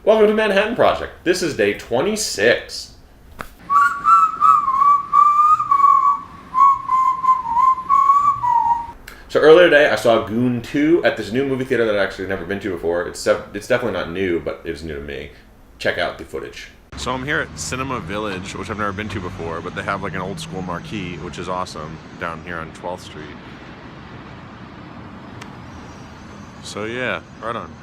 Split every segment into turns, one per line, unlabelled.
Welcome to Manhattan Project. This is day 26. So earlier today, I saw Goon 2 at this new movie theater that I've actually never been to before. It's definitely not new, but it's new to me. Check out the footage. So I'm here at Cinema Village, which I've never been to before, but they have like an old school marquee, which is awesome, down here on 12th Street. So yeah, right on.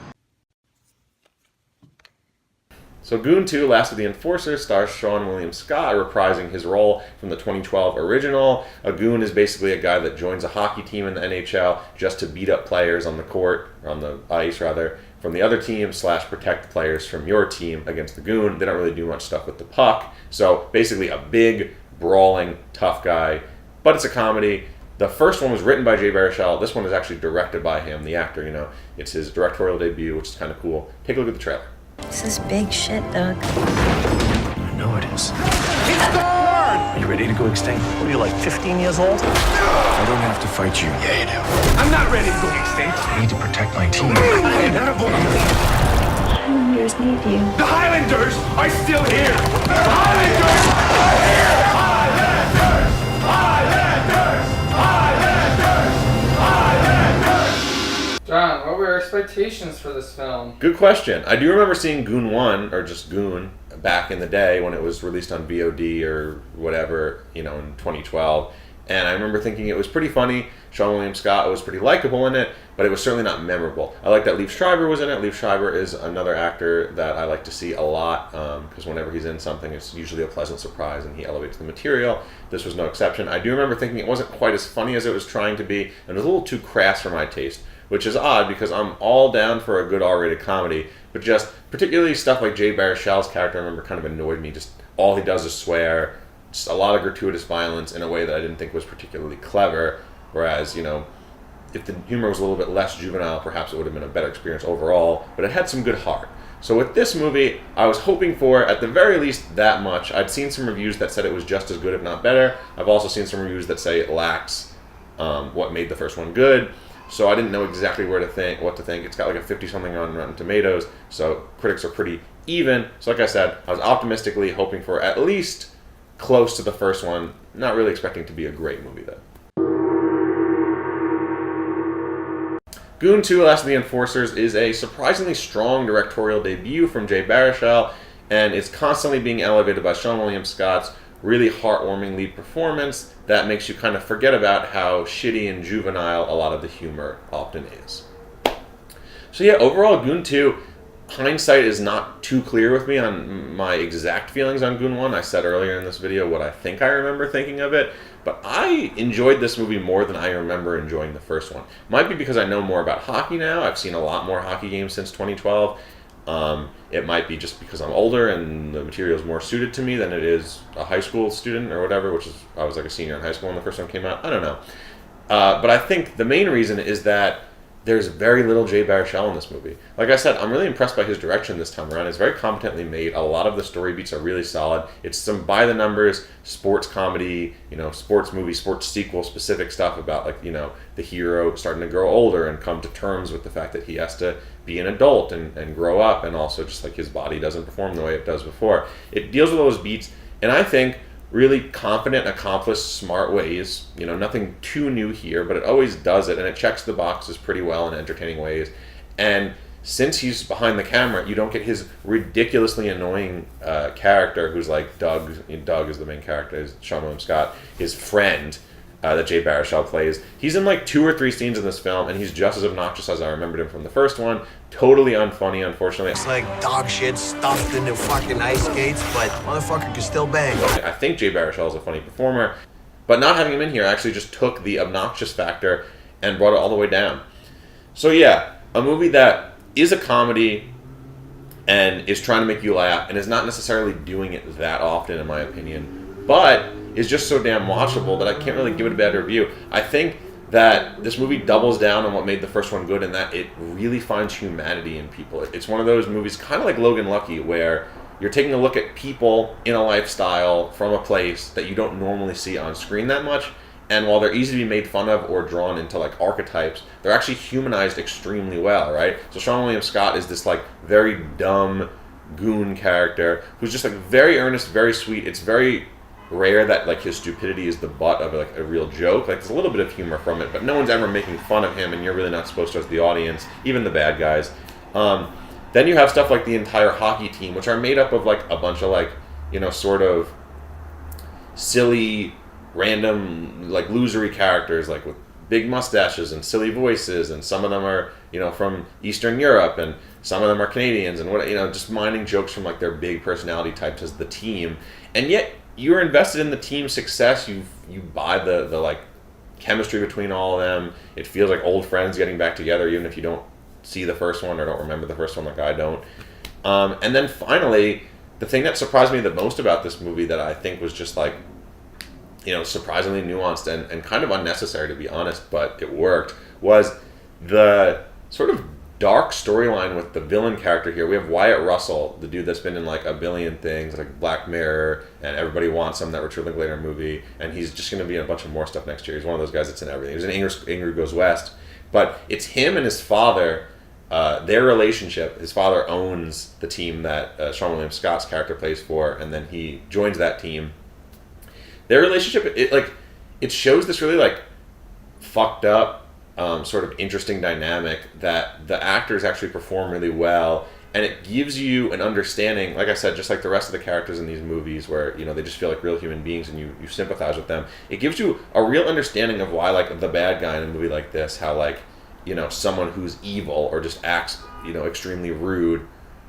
So Goon 2, Last of the Enforcers, stars Seann William Scott reprising his role from the 2012 original. A goon is basically a guy that joins a hockey team in the NHL just to beat up players on the court, or on the ice rather, from the other team / protect the players from your team against the goon. They don't really do much stuff with the puck. So basically a big, brawling, tough guy. But it's a comedy. The first one was written by Jay Baruchel. This one is actually directed by him, the actor, you know. It's his directorial debut, which is kind of cool. Take a look at the trailer.
This is big shit, Doug.
I know it is. He's gone! Are you ready to go extinct? What are you, like 15 years old?
I don't have to fight you.
Yeah, you do. I'm not ready to go extinct.
I need to protect my team.
Highlanders need you.
The Highlanders are still here! The Highlanders are here! Highlanders! Highlanders! Highlanders! Highlanders!
John, what were your expectations for this film?
Good question. I do remember seeing Goon 1, or just Goon, back in the day when it was released on VOD or whatever, you know, in 2012. And I remember thinking it was pretty funny. Seann William Scott was pretty likable in it, but it was certainly not memorable. I like that Liev Schreiber was in it. Liev Schreiber is another actor that I like to see a lot, because whenever he's in something, it's usually a pleasant surprise and he elevates the material. This was no exception. I do remember thinking it wasn't quite as funny as it was trying to be, and it was a little too crass for my taste, which is odd because I'm all down for a good R-rated comedy, but just particularly stuff like Jay Baruchel's character, I remember, kind of annoyed me. Just all he does is swear, just a lot of gratuitous violence in a way that I didn't think was particularly clever, whereas, you know, if the humor was a little bit less juvenile, perhaps it would have been a better experience overall, but it had some good heart. So with this movie, I was hoping for, at the very least, that much. I'd seen some reviews that said it was just as good, if not better. I've also seen some reviews that say it lacks what made the first one good. So I didn't know exactly what to think. It's got like a 50-something on Rotten Tomatoes, so critics are pretty even. So like I said, I was optimistically hoping for at least close to the first one, not really expecting it to be a great movie though. Goon 2, Last of the Enforcers is a surprisingly strong directorial debut from Jay Baruchel, and it's constantly being elevated by Seann William Scott's really heartwarming lead performance that makes you kind of forget about how shitty and juvenile a lot of the humor often is. So yeah, overall, Goon 2, hindsight is not too clear with me on my exact feelings on Goon 1. I said earlier in this video what I think I remember thinking of it, but I enjoyed this movie more than I remember enjoying the first one. Might be because I know more about hockey now. I've seen a lot more hockey games since 2012. It might be just because I'm older and the material is more suited to me than it is a high school student or whatever, which is, I was like a senior in high school when the first one came out. I don't know. But I think the main reason is that there's very little Jay Baruchel in this movie. Like I said, I'm really impressed by his direction this time around. It's very competently made. A lot of the story beats are really solid. It's some by-the-numbers sports comedy, you know, sports movie, sports sequel specific stuff about, like, you know, the hero starting to grow older and come to terms with the fact that he has to be an adult and grow up, and also just like his body doesn't perform the way it does before. It deals with those beats, and I think really confident, accomplished, smart ways. You know, nothing too new here, but it always does it, and it checks the boxes pretty well in entertaining ways. And since he's behind the camera, you don't get his ridiculously annoying character, who's like Doug is the main character, is Seann William Scott, his friend, that Jay Baruchel plays. He's in like 2 or 3 scenes in this film, and he's just as obnoxious as I remembered him from the first one. Totally unfunny, unfortunately.
It's like dog shit stuffed into fucking ice skates, but motherfucker can still bang.
I think Jay Baruchel is a funny performer, but not having him in here actually just took the obnoxious factor and brought it all the way down. So yeah, a movie that is a comedy and is trying to make you laugh and is not necessarily doing it that often, in my opinion, but is just so damn watchable that I can't really give it a bad review. I think that this movie doubles down on what made the first one good, in that it really finds humanity in people. It's one of those movies, kind of like Logan Lucky, where you're taking a look at people in a lifestyle from a place that you don't normally see on screen that much, and while they're easy to be made fun of or drawn into like archetypes, they're actually humanized extremely well, right? So Seann William Scott is this like very dumb, Goon character, who's just like very earnest, very sweet. It's very rare that like his stupidity is the butt of like a real joke. Like there's a little bit of humor from it, but no one's ever making fun of him, and you're really not supposed to as the audience, even the bad guys. Then you have stuff like the entire hockey team, which are made up of like a bunch of like, you know, sort of silly, random, like losery characters, like with big mustaches and silly voices, and some of them are, you know, from Eastern Europe, and some of them are Canadians, and what, you know, just minding jokes from like their big personality types as the team. And yet you're invested in the team's success. You buy the like chemistry between all of them. It feels like old friends getting back together, even if you don't see the first one or don't remember the first one like I don't. And then finally, the thing that surprised me the most about this movie, that I think was just like, you know, surprisingly nuanced and kind of unnecessary, to be honest, but it worked, was the sort of dark storyline with the villain character here. We have Wyatt Russell, the dude that's been in like a billion things, like Black Mirror, and Everybody Wants Him, that Richard Linklater movie, and he's just going to be in a bunch of more stuff next year. He's one of those guys that's in everything. He was in Ingrid Goes West. But it's him and his father, their relationship. His father owns the team that Seann William Scott's character plays for, and then he joins that team. Their relationship, it shows this really like fucked up, sort of interesting dynamic that the actors actually perform really well, and it gives you an understanding, like I said, just like the rest of the characters in these movies, where, you know, they just feel like real human beings and you sympathize with them. It gives you a real understanding of why, like, the bad guy in a movie like this, how, like, you know, someone who's evil or just acts, you know, extremely rude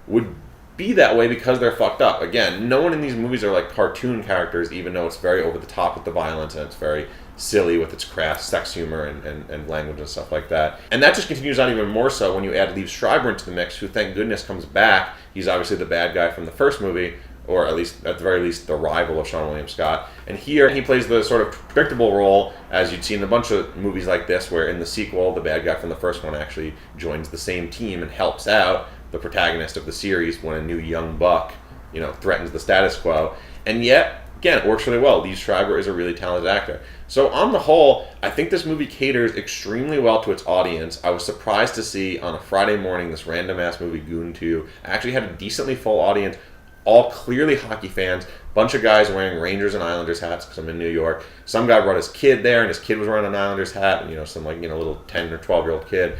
would be that way because they're fucked up. Again, no one in these movies are like cartoon characters, even though it's very over the top with the violence and it's very silly with its crass sex humor and language and stuff like that. And that just continues on even more so when you add Liev Schreiber into the mix, who, thank goodness, comes back. He's obviously the bad guy from the first movie, or at the very least the rival of Seann William Scott. And here he plays the sort of predictable role, as you'd see in a bunch of movies like this, where in the sequel the bad guy from the first one actually joins the same team and helps out the protagonist of the series when a new young buck, you know, threatens the status quo. And yet, again, it works really well. Liev Schreiber is a really talented actor. So on the whole, I think this movie caters extremely well to its audience. I was surprised to see on a Friday morning this random-ass movie, Goon 2, actually had a decently full audience, all clearly hockey fans, bunch of guys wearing Rangers and Islanders hats because I'm in New York. Some guy brought his kid there, and his kid was wearing an Islanders hat, and, you know, some, like, you know, little 10 or 12-year-old kid.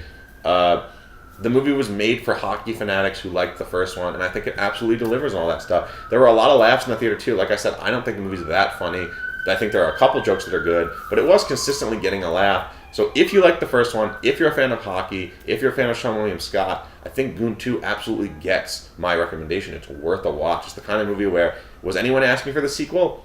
The movie was made for hockey fanatics who liked the first one, and I think it absolutely delivers on all that stuff. There were a lot of laughs in the theater, too. Like I said, I don't think the movie's that funny. I think there are a couple jokes that are good, but it was consistently getting a laugh. So if you like the first one, if you're a fan of hockey, if you're a fan of Seann William Scott, I think Goon 2 absolutely gets my recommendation. It's worth a watch. It's the kind of movie where, was anyone asking for the sequel?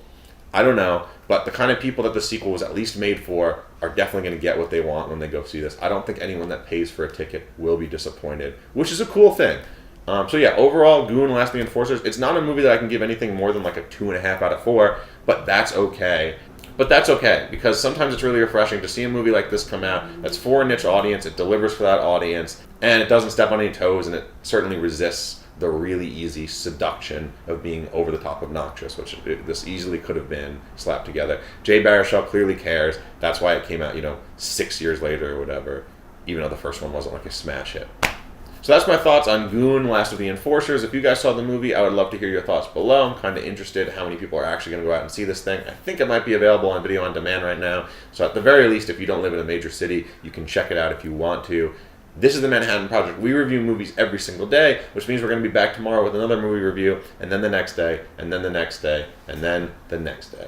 I don't know, but the kind of people that the sequel was at least made for are definitely going to get what they want when they go see this. I don't think anyone that pays for a ticket will be disappointed, which is a cool thing. So yeah, overall, Goon, Last of the Enforcers, it's not a movie that I can give anything more than like a 2.5 out of 4, but that's okay. But that's okay, because sometimes it's really refreshing to see a movie like this come out that's for a niche audience, it delivers for that audience, and it doesn't step on any toes, and it certainly resists the really easy seduction of being over-the-top obnoxious, which this easily could have been slapped together. Jay Baruchel clearly cares. That's why it came out, 6 years later or whatever, even though the first one wasn't like a smash hit. So that's my thoughts on Goon, Last of the Enforcers. If you guys saw the movie, I would love to hear your thoughts below. I'm kind of interested how many people are actually going to go out and see this thing. I think it might be available on video on demand right now. So at the very least, if you don't live in a major city, you can check it out if you want to. This is the Manhattan Project. We review movies every single day, which means we're going to be back tomorrow with another movie review, and then the next day, and then the next day, and then the next day.